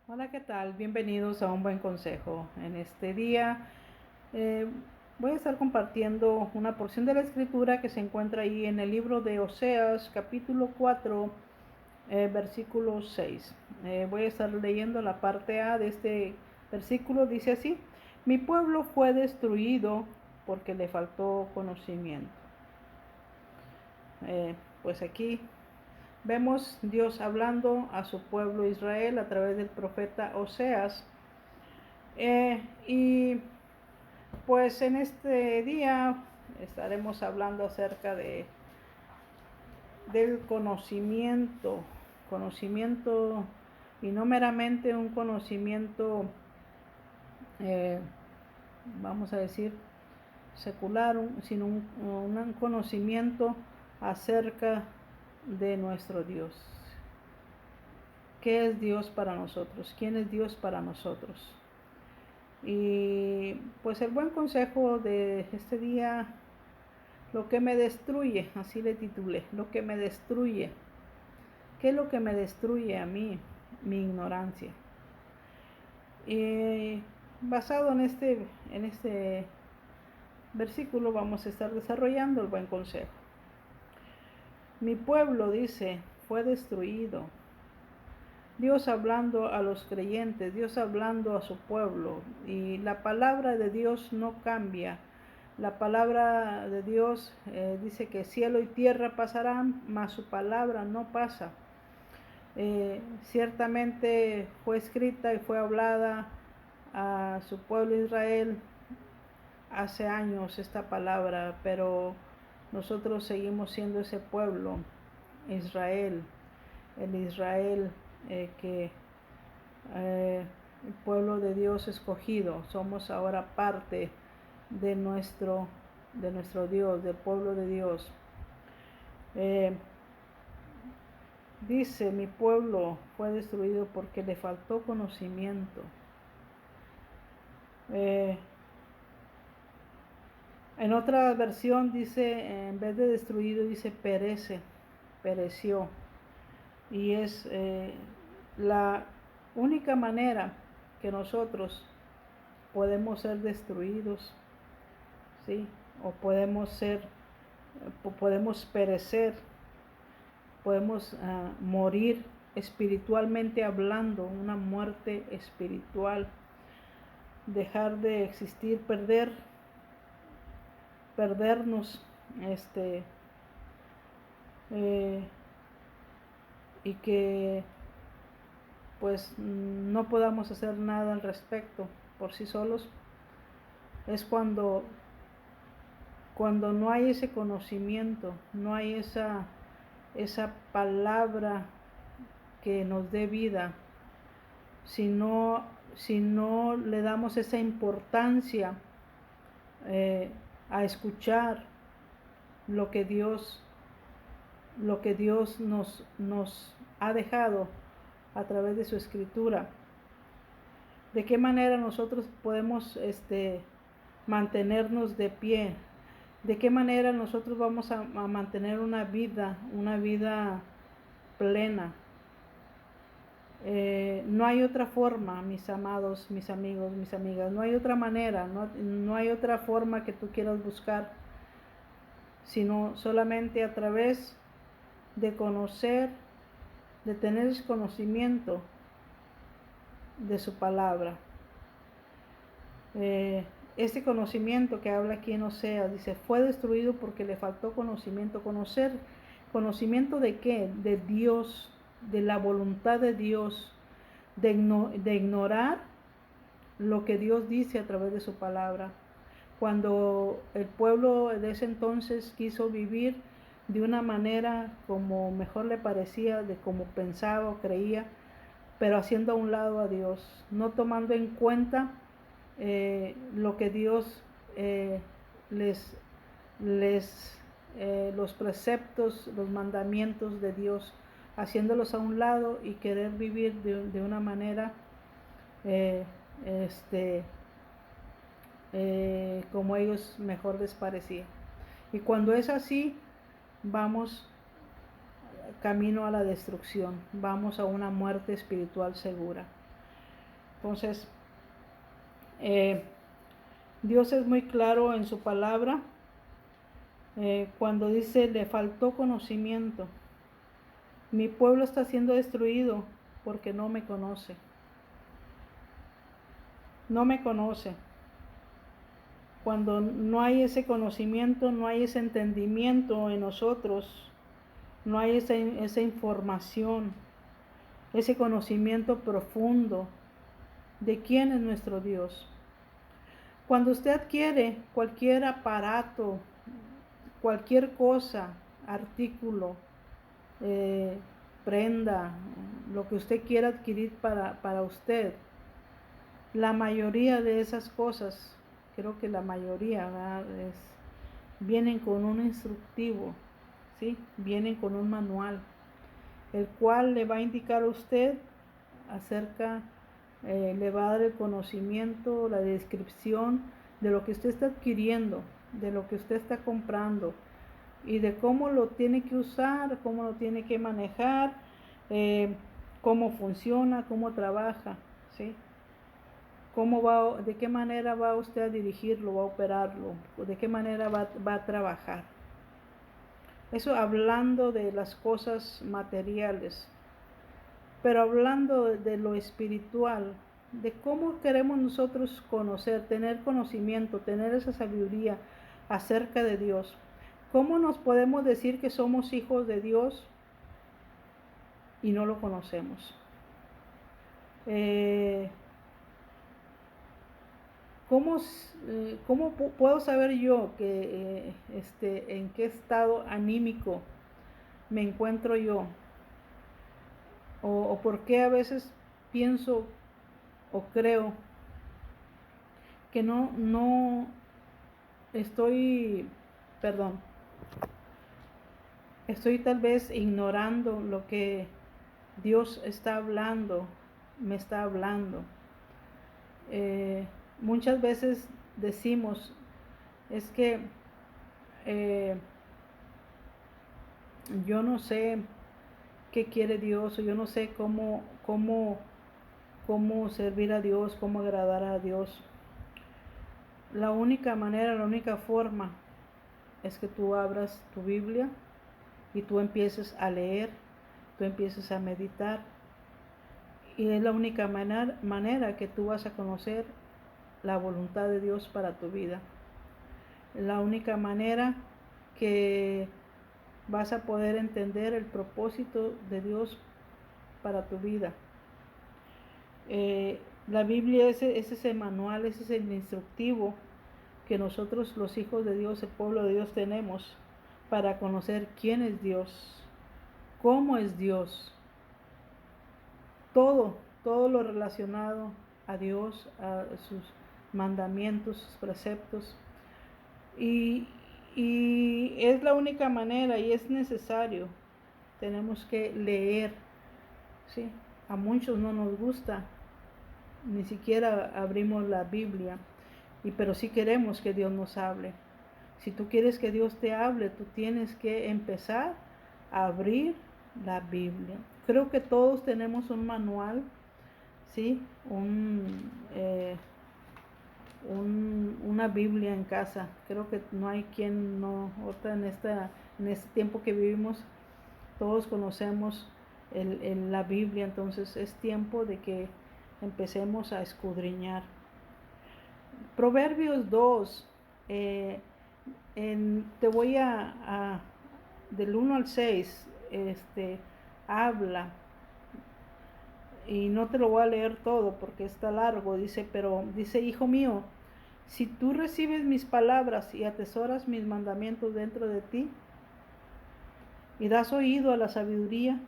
Hola, ¿qué tal? Bienvenidos a un buen consejo. En este día eh, voy a estar compartiendo una porción de la escritura que se encuentra ahí en el libro de Oseas, capítulo 4, versículo 6. Voy a estar leyendo la parte A de este versículo. Dice así: mi pueblo fue destruido porque le faltó conocimiento. Pues aquí vemos Dios hablando a su pueblo Israel a través del profeta Oseas. Y pues en este día estaremos hablando acerca del conocimiento y no meramente un conocimiento, eh, vamos a decir, secular, sino un conocimiento acerca de nuestro Dios. ¿Qué es Dios para nosotros? ¿Quién es Dios para nosotros? Y pues el buen consejo de este día: lo que me destruye, así le titulé, lo que me destruye. ¿Qué es lo que me destruye a mí? Mi ignorancia. Y basado en este versículo vamos a estar desarrollando el buen consejo. Mi pueblo, dice, fue destruido. Dios hablando a los creyentes, Dios hablando a su pueblo, y la palabra de Dios no cambia. La palabra de Dios dice que cielo y tierra pasarán, mas su palabra no pasa. Ciertamente fue escrita y fue hablada a su pueblo Israel hace años esta palabra, pero nosotros seguimos siendo ese pueblo, Israel, el Israel que el pueblo de Dios escogido. Somos ahora parte de nuestro Dios, del pueblo de Dios. Dice: mi pueblo fue destruido porque le faltó conocimiento. En otra versión dice, en vez de destruido, dice pereció. Y es la única manera que nosotros podemos ser destruidos, ¿sí? O podemos perecer, podemos morir espiritualmente hablando, una muerte espiritual, dejar de existir, perdernos, y que pues no podamos hacer nada al respecto por sí solos. Es cuando no hay ese conocimiento, no hay esa palabra que nos dé vida, si no le damos esa importancia a escuchar lo que Dios nos ha dejado a través de su escritura. De qué manera nosotros podemos mantenernos de pie, de qué manera nosotros vamos a mantener una vida plena. No hay otra forma, mis amados, mis amigos, mis amigas, no hay otra manera, no hay otra forma que tú quieras buscar, sino solamente a través de conocer, de tener ese conocimiento de su palabra. Este conocimiento que habla aquí en Oseas, dice, fue destruido porque le faltó conocimiento. ¿Conocimiento de qué? De Dios, de la voluntad de Dios, de ignorar lo que Dios dice a través de su palabra. Cuando el pueblo de ese entonces quiso vivir de una manera como mejor le parecía, de como pensaba o creía, pero haciendo a un lado a Dios, no tomando en cuenta lo que Dios los preceptos, los mandamientos de Dios, haciéndolos a un lado y querer vivir de una manera eh, como ellos mejor les parecía. Y cuando es así, vamos camino a la destrucción, vamos a una muerte espiritual segura. Entonces, Dios es muy claro en su palabra cuando dice, le faltó conocimiento. Mi pueblo está siendo destruido porque no me conoce. No me conoce. Cuando no hay ese conocimiento, no hay ese entendimiento en nosotros, no hay esa información, ese conocimiento profundo de quién es nuestro Dios. Cuando usted adquiere cualquier aparato, cualquier cosa, artículo, prenda, lo que usted quiera adquirir para usted, la mayoría de esas cosas, creo que la mayoría, vienen con un instructivo, ¿sí? Vienen con un manual, el cual le va a indicar a usted acerca, le va a dar el conocimiento, la descripción de lo que usted está adquiriendo, de lo que usted está comprando y de cómo lo tiene que usar, cómo lo tiene que manejar, cómo funciona, cómo trabaja, ¿sí? De qué manera va usted a dirigirlo, va a operarlo, de qué manera va a trabajar. Eso hablando de las cosas materiales, pero hablando de lo espiritual, de cómo queremos nosotros conocer, tener conocimiento, tener esa sabiduría acerca de Dios. ¿Cómo nos podemos decir que somos hijos de Dios y no lo conocemos? ¿Cómo puedo saber yo que en qué estado anímico me encuentro yo? O por qué a veces pienso o creo que no estoy, perdón, estoy tal vez ignorando lo que Dios está hablando, me está hablando. Muchas veces decimos, es que yo no sé qué quiere Dios, o yo no sé cómo servir a Dios, cómo agradar a Dios. La única manera, la única forma es que tú abras tu Biblia y tú empieces a leer, tú empieces a meditar. Y es la única manera que tú vas a conocer la voluntad de Dios para tu vida. La única manera que vas a poder entender el propósito de Dios para tu vida. La Biblia es ese manual, es ese instructivo que nosotros los hijos de Dios, el pueblo de Dios tenemos para conocer quién es Dios, cómo es Dios, todo lo relacionado a Dios, a sus mandamientos, sus preceptos. Y es la única manera y es necesario. Tenemos que leer, ¿sí? A muchos no nos gusta, ni siquiera abrimos la Biblia, pero sí queremos que Dios nos hable. Si tú quieres que Dios te hable, tú tienes que empezar a abrir la Biblia. Creo que todos tenemos un manual, ¿sí? Una Biblia en casa. Creo que no hay quien no, ahorita en este tiempo que vivimos, todos conocemos la Biblia, entonces es tiempo de que empecemos a escudriñar. Proverbios 2, te voy del 1 al 6, habla, y no te lo voy a leer todo porque está largo, dice, hijo mío, si tú recibes mis palabras y atesoras mis mandamientos dentro de ti, y das oído a la sabiduría,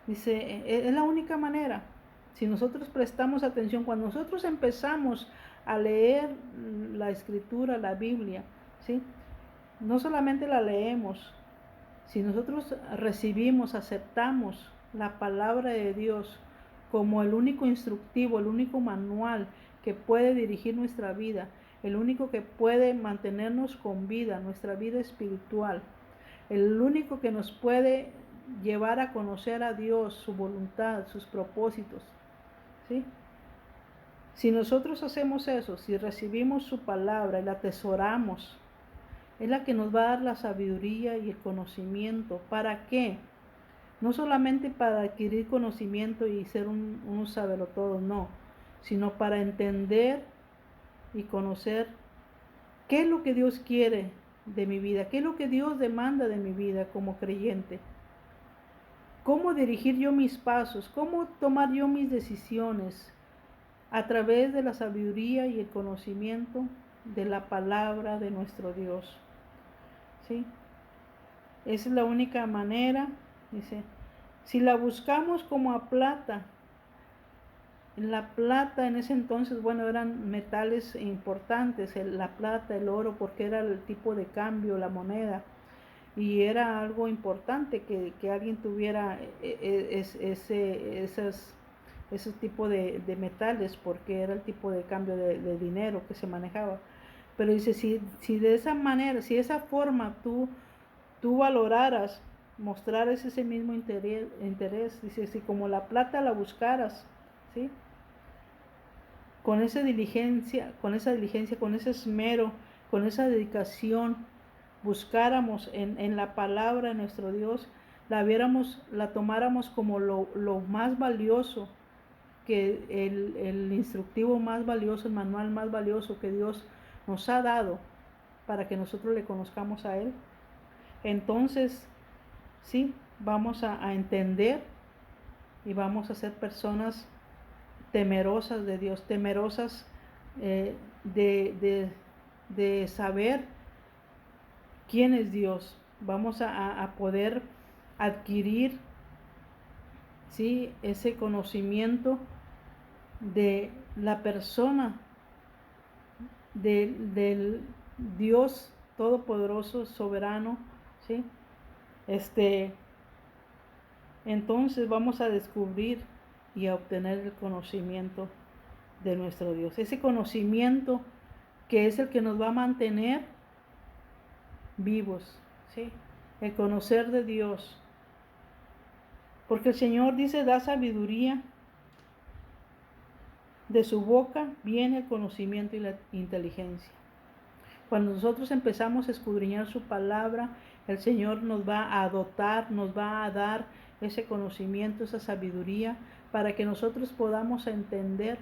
dice, es la única manera. Si nosotros prestamos atención, cuando nosotros empezamos a leer la escritura, la Biblia, ¿sí? No solamente la leemos, si nosotros recibimos, aceptamos la palabra de Dios como el único instructivo, el único manual que puede dirigir nuestra vida, el único que puede mantenernos con vida, nuestra vida espiritual, el único que nos puede llevar a conocer a Dios, su voluntad, sus propósitos, ¿sí? Si nosotros hacemos eso, si recibimos su palabra y la atesoramos, es la que nos va a dar la sabiduría y el conocimiento. ¿Para qué? No solamente para adquirir conocimiento y ser un sabelotodo, no, sino para entender y conocer qué es lo que Dios quiere de mi vida, qué es lo que Dios demanda de mi vida como creyente. Cómo dirigir yo mis pasos, cómo tomar yo mis decisiones a través de la sabiduría y el conocimiento de la palabra de nuestro Dios. ¿Sí? Esa es la única manera, dice, si la buscamos como a plata. La plata en ese entonces, bueno, eran metales importantes, la plata, el oro, porque era el tipo de cambio, la moneda, y era algo importante que alguien tuviera ese tipo de metales, porque era el tipo de cambio de dinero que se manejaba. Pero dice, si de esa manera, si de esa forma tú valoraras, mostraras ese mismo interés, dice, si como la plata la buscaras, ¿sí? Con esa diligencia, con ese esmero, con esa dedicación, buscáramos en la palabra de nuestro Dios, la tomáramos como lo más valioso, que el instructivo más valioso, el manual más valioso que Dios nos ha dado para que nosotros le conozcamos a Él. Entonces, sí, vamos a entender y vamos a ser personas temerosas de Dios, temerosas de saber quién es Dios. Vamos a poder adquirir, ¿sí?, ese conocimiento de la persona del Dios todopoderoso, soberano, ¿sí? Entonces vamos a descubrir y a obtener el conocimiento de nuestro Dios. Ese conocimiento que es el que nos va a mantener vivos, ¿sí? El conocer de Dios. Porque el Señor dice, da sabiduría. De su boca viene el conocimiento y la inteligencia. Cuando nosotros empezamos a escudriñar su palabra, el Señor nos va a dotar, nos va a dar ese conocimiento, esa sabiduría, para que nosotros podamos entender.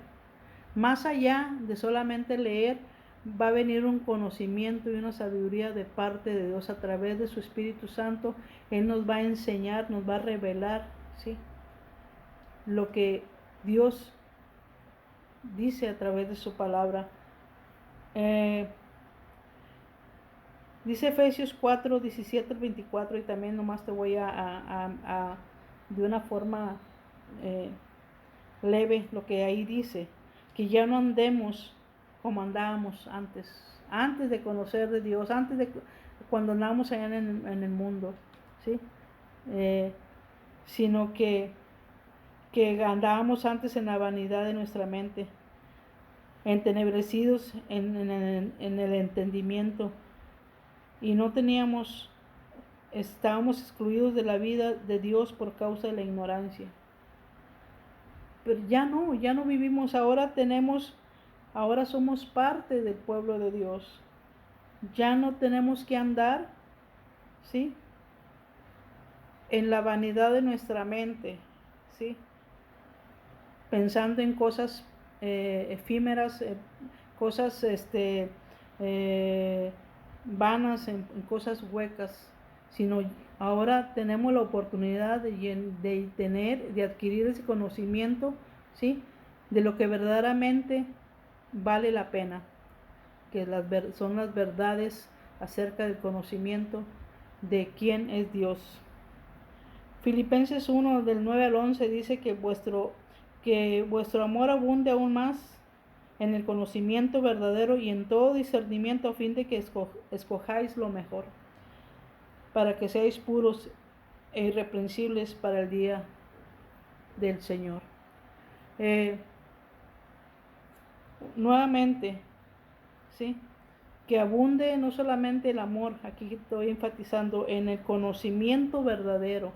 Más allá de solamente leer, va a venir un conocimiento y una sabiduría de parte de Dios a través de su Espíritu Santo. Él nos va a enseñar, nos va a revelar, ¿sí?, lo que Dios dice a través de su palabra. Dice Efesios 4, 17 al 24, y también nomás te voy a de una forma leve lo que ahí dice, que ya no andemos como andábamos antes de conocer de Dios, antes de cuando andábamos allá en el mundo, ¿sí? Sino que andábamos antes en la vanidad de nuestra mente, entenebrecidos en el entendimiento, y no estábamos excluidos de la vida de Dios por causa de la ignorancia. Pero ya no vivimos, ahora somos parte del pueblo de Dios. Ya no tenemos que andar, ¿sí?, en la vanidad de nuestra mente, ¿sí?, pensando en cosas efímeras, cosas vanas, en cosas huecas, sino ahora tenemos la oportunidad de adquirir ese conocimiento, ¿sí?, de lo que verdaderamente vale la pena, que son las verdades acerca del conocimiento de quién es Dios. Filipenses 1, del 9 al 11 dice que vuestro amor abunde aún más en el conocimiento verdadero y en todo discernimiento, a fin de que escojáis lo mejor, para que seáis puros e irreprensibles para el día del Señor. Nuevamente, ¿sí?, que abunde no solamente el amor, aquí estoy enfatizando en el conocimiento verdadero,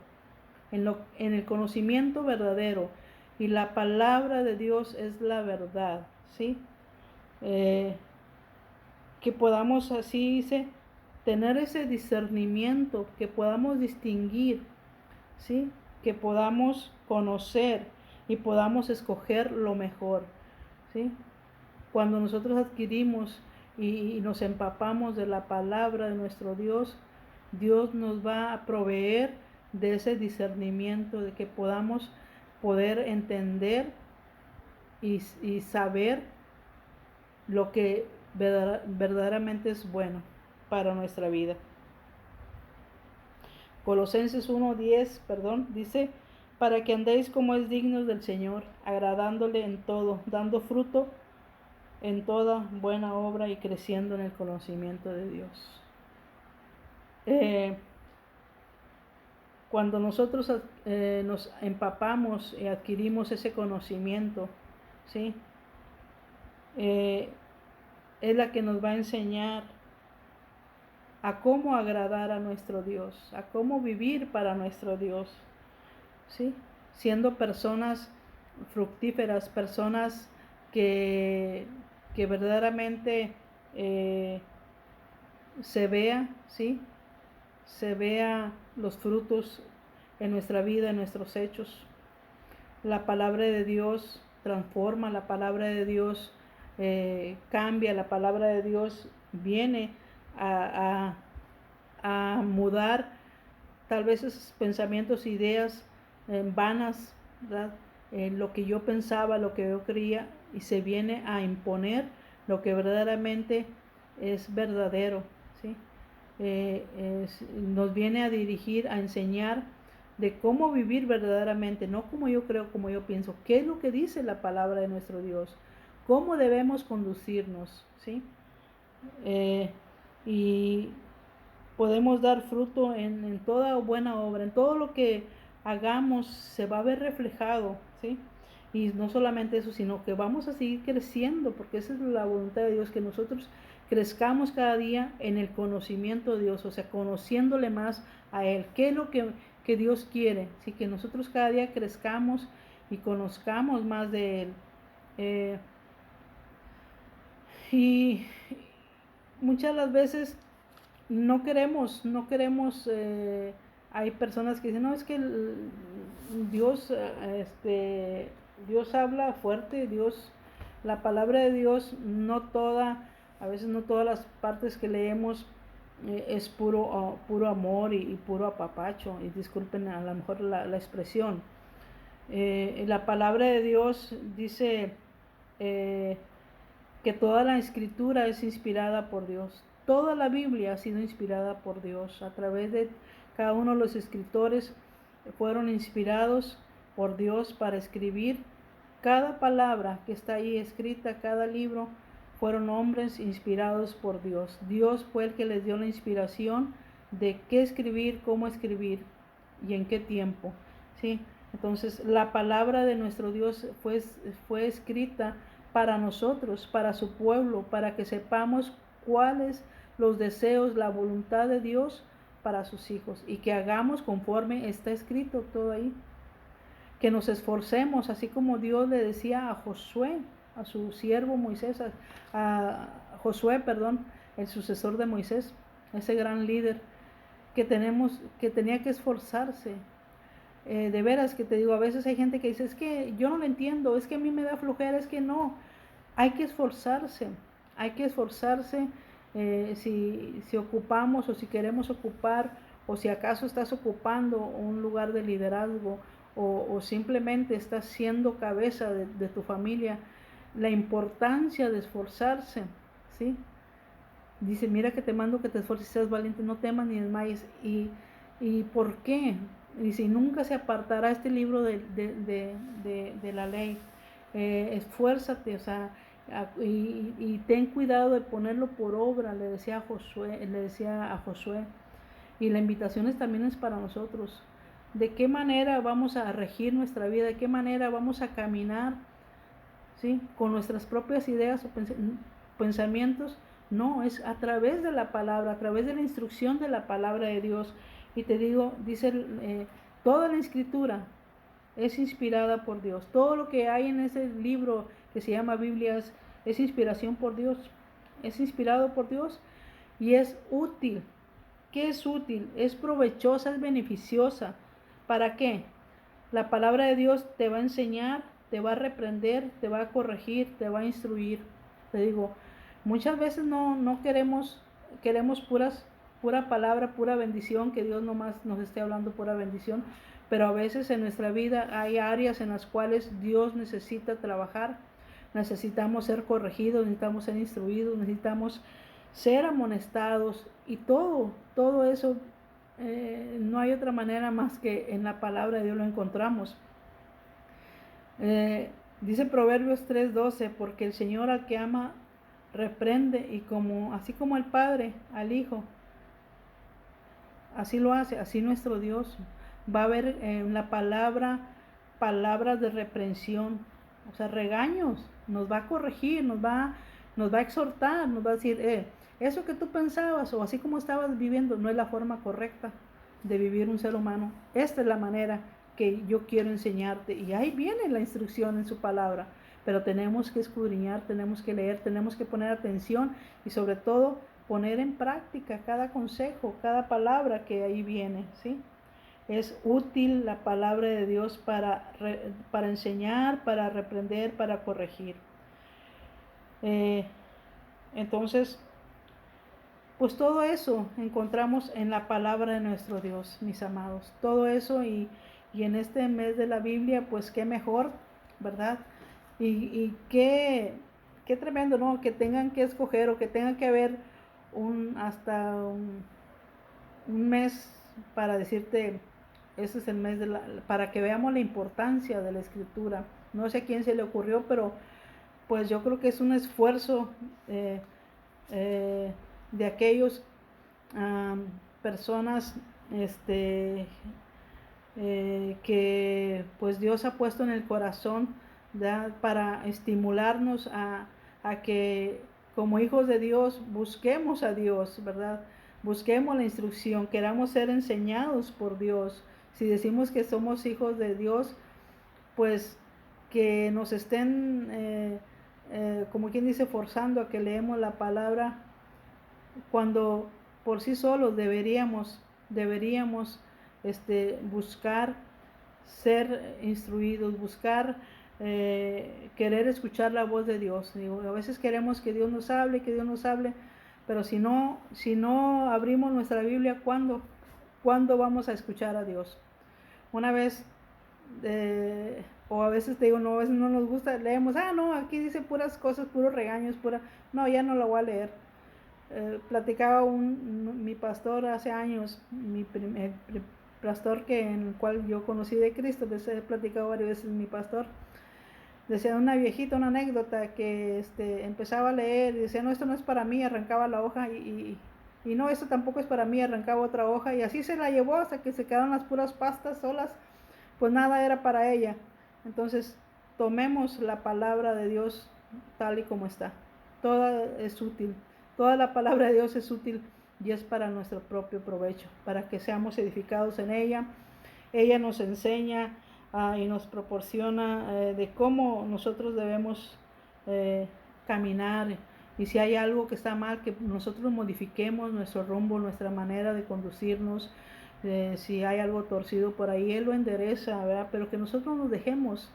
en el conocimiento verdadero. Y la palabra de Dios es la verdad, ¿sí? Que podamos, así dice, tener ese discernimiento, que podamos distinguir, ¿sí? Que podamos conocer y podamos escoger lo mejor, ¿sí? Cuando nosotros adquirimos y nos empapamos de la palabra de nuestro Dios, Dios nos va a proveer de ese discernimiento, de que podamos poder entender y saber lo que verdaderamente es bueno para nuestra vida. Colosenses 1:10, dice, para que andéis como es digno del Señor, agradándole en todo, dando fruto en toda buena obra y creciendo en el conocimiento de Dios. Cuando nosotros nos empapamos y adquirimos ese conocimiento, ¿sí? Es la que nos va a enseñar a cómo agradar a nuestro Dios, a cómo vivir para nuestro Dios, ¿sí? Siendo personas fructíferas, personas que verdaderamente se vea, ¿sí? Se vea los frutos en nuestra vida, en nuestros hechos. La palabra de Dios transforma, la palabra de Dios cambia, la palabra de Dios viene a mudar tal vez esos pensamientos, ideas vanas, ¿verdad? Lo que yo pensaba, lo que yo creía, y se viene a imponer lo que verdaderamente es verdadero, ¿sí? Nos viene a dirigir, a enseñar de cómo vivir verdaderamente, no como yo creo, como yo pienso, qué es lo que dice la palabra de nuestro Dios, cómo debemos conducirnos, ¿sí? Y podemos dar fruto en toda buena obra, en todo lo que hagamos se va a ver reflejado, ¿sí? Y no solamente eso, sino que vamos a seguir creciendo, porque esa es la voluntad de Dios, que nosotros crezcamos cada día en el conocimiento de Dios, o sea, conociéndole más a Él. ¿Qué es lo que Dios quiere? ¿Sí? Que nosotros cada día crezcamos y conozcamos más de Él. Y muchas las veces no queremos, hay personas que dicen, no, es que Dios, Dios habla fuerte, Dios, la palabra de Dios, no toda, a veces no todas las partes que leemos es puro amor y puro apapacho, y disculpen a lo mejor la expresión. La palabra de Dios dice que toda la escritura es inspirada por Dios. Toda la Biblia ha sido inspirada por Dios. A través de cada uno de los escritores fueron inspirados por Dios para escribir. Cada palabra que está ahí escrita, cada libro, fueron hombres inspirados por Dios. Dios fue el que les dio la inspiración de qué escribir, cómo escribir y en qué tiempo, ¿sí? Entonces, la palabra de nuestro Dios fue escrita para nosotros, para su pueblo, para que sepamos cuáles los deseos, la voluntad de Dios para sus hijos, y que hagamos conforme está escrito todo ahí. Que nos esforcemos, así como Dios le decía a Josué, a su siervo Moisés, a Josué, el sucesor de Moisés, ese gran líder, que tenía que esforzarse. De veras que te digo, a veces hay gente que dice, es que yo no lo entiendo, es que a mí me da flojera, es que no. Hay que esforzarse, si ocupamos o si queremos ocupar, o si acaso estás ocupando un lugar de liderazgo, o simplemente estás siendo cabeza de tu familia, la importancia de esforzarse, ¿sí? Dice, mira que te mando que te esfuerces y seas valiente, no temas ni desmayes. ¿Y por qué? Dice, nunca se apartará este libro de la ley. Esfuérzate, o sea, y ten cuidado de ponerlo por obra, le decía a Josué. Y la invitación también es para nosotros. ¿De qué manera vamos a regir nuestra vida? ¿De qué manera vamos a caminar? ¿Sí? Con nuestras propias ideas o pensamientos. No, es a través de la palabra, a través de la instrucción de la palabra de Dios. Y te digo, dice, Toda la escritura es inspirada por Dios. Todo lo que hay en ese libro que se llama Biblia es inspiración por Dios. Es inspirado por Dios y es útil. ¿Qué es útil? Es provechosa, es beneficiosa. ¿Para qué? La palabra de Dios te va a enseñar, te va a reprender, te va a corregir, te va a instruir. Te digo, muchas veces no queremos pura palabra, pura bendición, que Dios nomás nos esté hablando pura bendición, pero a veces en nuestra vida hay áreas en las cuales Dios necesita trabajar, necesitamos ser corregidos, necesitamos ser instruidos, necesitamos ser amonestados y todo eso no hay otra manera más que en la palabra de Dios lo encontramos. Dice Proverbios 3:12, porque el Señor al que ama reprende y así como el Padre al Hijo, así lo hace, así nuestro Dios. Va a haber en la palabra palabras de reprensión, o sea, regaños, nos va a corregir, nos va a exhortar, nos va a decir, eso que tú pensabas o así como estabas viviendo no es la forma correcta de vivir un ser humano. Esta es la manera que yo quiero enseñarte. Y ahí viene la instrucción en su palabra. Pero tenemos que escudriñar, tenemos que leer, tenemos que poner atención y sobre todo poner en práctica cada consejo, cada palabra que ahí viene, ¿sí? Es útil la palabra de Dios para enseñar, para reprender, para corregir. Entonces, pues todo eso encontramos en la palabra de nuestro Dios, mis amados. Todo eso y en este mes de la Biblia, pues qué mejor, ¿verdad? Y qué tremendo, ¿no? Que tengan que escoger o que tengan que haber hasta un mes para decirte, ese es el mes para que veamos la importancia de la escritura. No sé a quién se le ocurrió, pero pues yo creo que es un esfuerzo de aquellos personas que pues Dios ha puesto en el corazón, ¿verdad? Para estimularnos a que como hijos de Dios busquemos a Dios, ¿verdad? Busquemos la instrucción, queramos ser enseñados por Dios. Si decimos que somos hijos de Dios, pues que nos estén, como quien dice, forzando a que leemos la palabra, cuando por sí solos deberíamos buscar ser instruidos, buscar querer escuchar la voz de Dios. Digo, a veces queremos que Dios nos hable, pero si no abrimos nuestra Biblia, ¿cuándo vamos a escuchar a Dios? Una vez, o a veces te digo, no, a veces no nos gusta, leemos, no, aquí dice puras cosas, puros regaños, no, ya no la voy a leer. Platicaba mi pastor hace años, el pastor en el cual yo conocí de Cristo, les he platicado varias veces mi pastor, decía una viejita, una anécdota, que empezaba a leer y decía, no, esto no es para mí, arrancaba la hoja y no, esto tampoco es para mí, arrancaba otra hoja y así se la llevó hasta que se quedaron las puras pastas solas, pues nada era para ella. Entonces tomemos la palabra de Dios tal y como está, toda es útil. Toda la palabra de Dios es útil y es para nuestro propio provecho, para que seamos edificados en ella. Ella nos enseña y nos proporciona de cómo nosotros debemos caminar, y si hay algo que está mal, que nosotros modifiquemos nuestro rumbo, nuestra manera de conducirnos. Si hay algo torcido por ahí, Él lo endereza, ¿verdad? Pero que nosotros nos dejemos,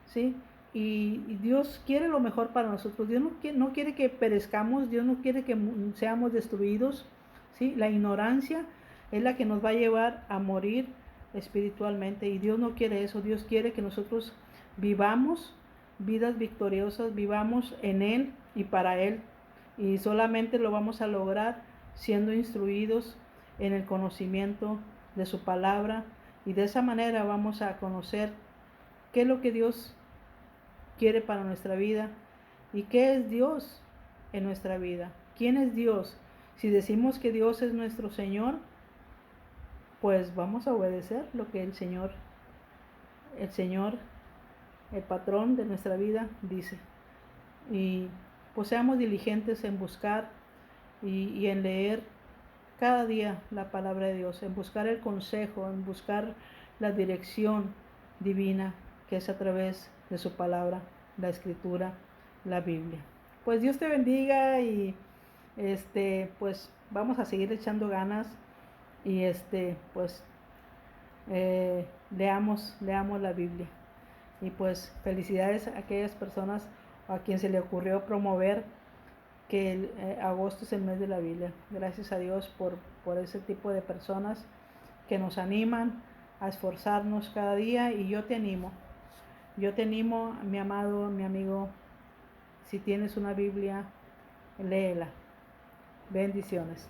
¿sí? Y Dios quiere lo mejor para nosotros. Dios no quiere que perezcamos, Dios no quiere que seamos destruidos, ¿sí? La ignorancia es la que nos va a llevar a morir espiritualmente, y Dios no quiere eso. Dios quiere que nosotros vivamos vidas victoriosas, vivamos en Él y para Él, y solamente lo vamos a lograr siendo instruidos en el conocimiento de su palabra, y de esa manera vamos a conocer qué es lo que Dios quiere para nuestra vida y qué es Dios en nuestra vida. ¿Quién es Dios? Si decimos que Dios es nuestro Señor, pues vamos a obedecer lo que el Señor, el patrón de nuestra vida, dice. Y pues seamos diligentes en buscar y en leer cada día la palabra de Dios, en buscar el consejo, en buscar la dirección divina que es a través de su palabra, la escritura, la Biblia. Pues Dios te bendiga y pues vamos a seguir echando ganas y pues leamos la Biblia. Y pues felicidades a aquellas personas a quien se le ocurrió promover que agosto es el mes de la Biblia. Gracias a Dios por ese tipo de personas que nos animan a esforzarnos cada día, y yo te animo, mi amado, mi amigo, si tienes una Biblia, léela. Bendiciones.